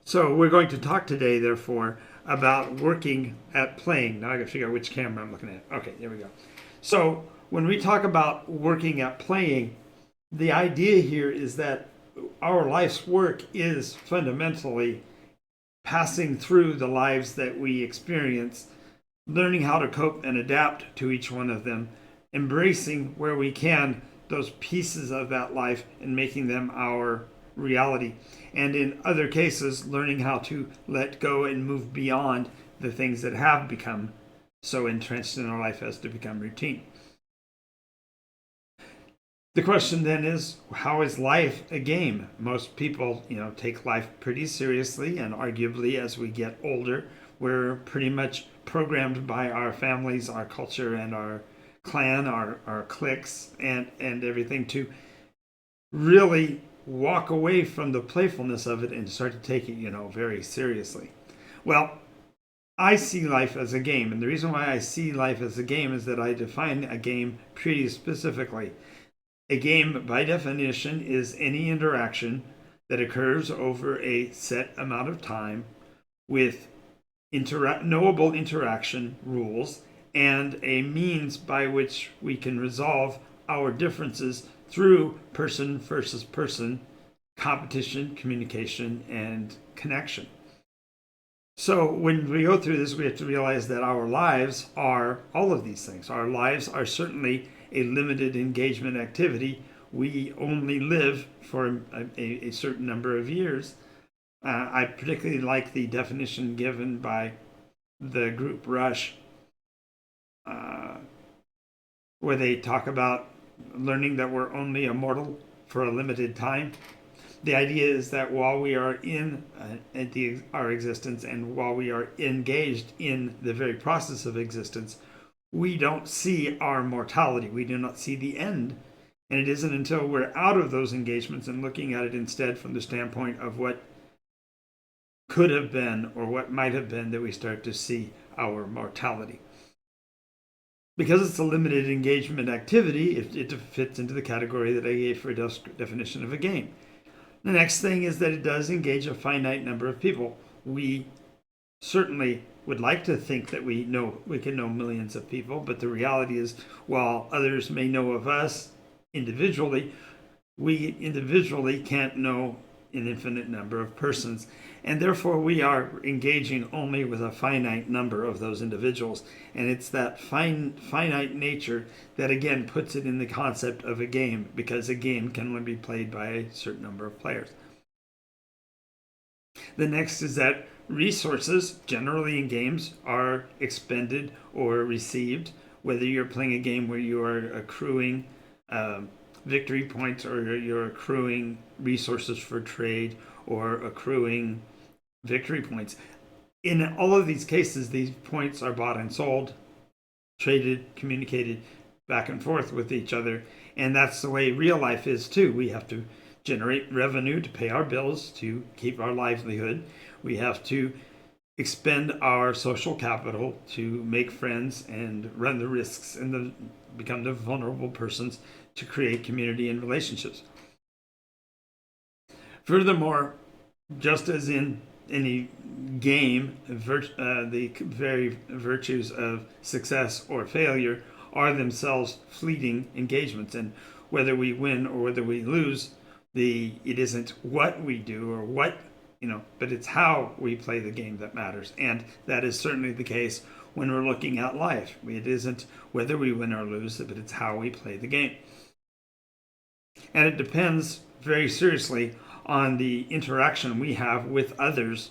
So we're going to talk today, therefore, about working at playing. Now I got to figure out which camera I'm looking at. Okay, there we go. So when we talk about working at playing, the idea here is that our life's work is fundamentally passing through the lives that we experience, learning how to cope and adapt to each one of them, embracing where we can those pieces of that life and making them our reality. And in other cases, learning how to let go and move beyond the things that have become so entrenched in our life as to become routine. The question then is, how is life a game? Most people, take life pretty seriously, and arguably as we get older, we're pretty much programmed by our families, our culture, and our clan, our cliques, and everything to really walk away from the playfulness of it and start to take it, very seriously. Well, I see life as a game, and the reason why I see life as a game is that I define a game pretty specifically. A game, by definition, is any interaction that occurs over a set amount of time with knowable interaction rules and a means by which we can resolve our differences through person versus person competition, communication, and connection. So when we go through this, we have to realize that our lives are all of these things. Our lives are certainly a limited engagement activity. We only live for a certain number of years. I particularly like the definition given by the group Rush, where they talk about learning that we're only immortal for a limited time. The idea is that while we are in our existence and while we are engaged in the very process of existence, we don't see our mortality. We do not see the end. And it isn't until we're out of those engagements and looking at it instead from the standpoint of what could have been or what might have been that we start to see our mortality. Because it's a limited engagement activity, it fits into the category that I gave for a definition of a game. The next thing is that it does engage a finite number of people. We certainly would like to think that we can know millions of people, but the reality is, while others may know of us individually, we individually can't know an infinite number of persons, and therefore we are engaging only with a finite number of those individuals. And it's that finite nature that again puts it in the concept of a game, because a game can only be played by a certain number of players. The next is that resources, generally in games, are expended or received, whether you're playing a game where you are accruing victory points, or you're accruing resources for trade, or accruing victory points. In all of these cases, these points are bought and sold, traded, communicated back and forth with each other. And that's the way real life is too. We have to generate revenue to pay our bills, to keep our livelihood. We have to expend our social capital to make friends and run the risks and become the vulnerable persons to create community and relationships. Furthermore, just as in any game, the very virtues of success or failure are themselves fleeting engagements. And whether we win or whether we lose, it isn't what we do or but it's how we play the game that matters. And that is certainly the case when we're looking at life. It isn't whether we win or lose, but it's how we play the game. And it depends very seriously on the interaction we have with others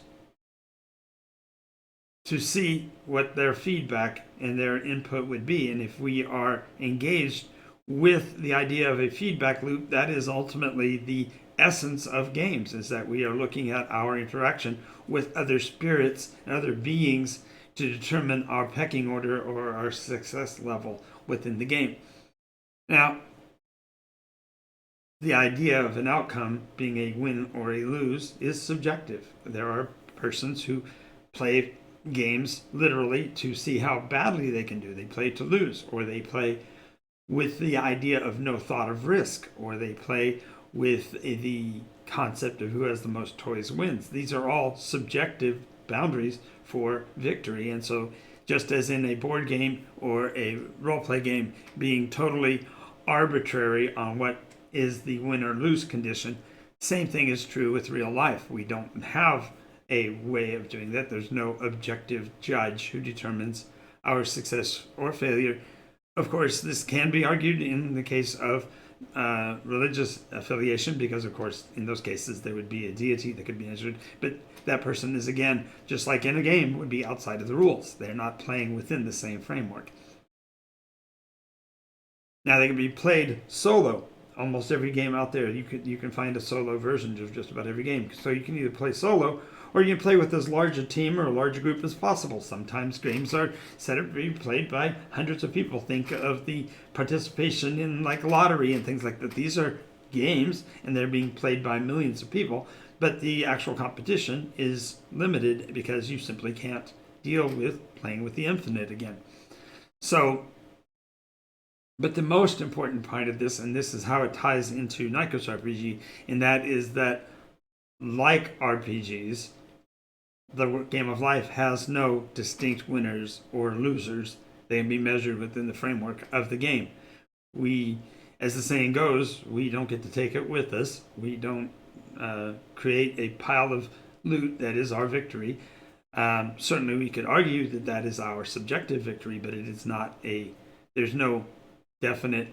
to see what their feedback and their input would be. And if we are engaged with the idea of a feedback loop, that is ultimately the essence of games, is that we are looking at our interaction with other spirits and other beings to determine our pecking order or our success level within the game. Now, the idea of an outcome being a win or a lose is subjective. There are persons who play games literally to see how badly they can do. They play to lose, or they play with the idea of no thought of risk, or they play with the concept of who has the most toys wins. These are all subjective boundaries for victory. And so just as in a board game or a role-play game being totally arbitrary on what is the win or lose condition, same thing is true with real life. We don't have a way of doing that. There's no objective judge who determines our success or failure. Of course, this can be argued in the case of religious affiliation, because of course in those cases there would be a deity that could be measured, but that person is, again, just like in a game, would be outside of the rules. They're not playing within the same framework. Now, they can be played solo. Almost every game out there, you can find a solo version of just about every game. So you can either play solo, or you can play with as large a team or a large group as possible. Sometimes games are set up to be played by hundreds of people. Think of the participation in like lottery and things like that. These are games, and they're being played by millions of people, but the actual competition is limited because you simply can't deal with playing with the infinite again. So, but the most important part of this, and this is how it ties into NycosRPG, and that is that, like RPGs, the game of life has no distinct winners or losers. They can be measured within the framework of the game. We, as the saying goes, we don't get to take it with us. We don't create a pile of loot that is our victory. Certainly we could argue that that is our subjective victory, but it is not there's no definite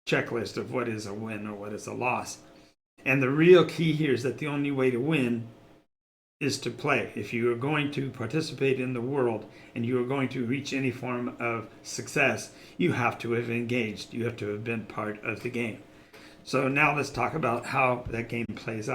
checklist of what is a win or what is a loss. And the real key here is that the only way to win is to play. If you are going to participate in the world and you are going to reach any form of success, you have to have engaged. You have to have been part of the game. So now let's talk about how that game plays out.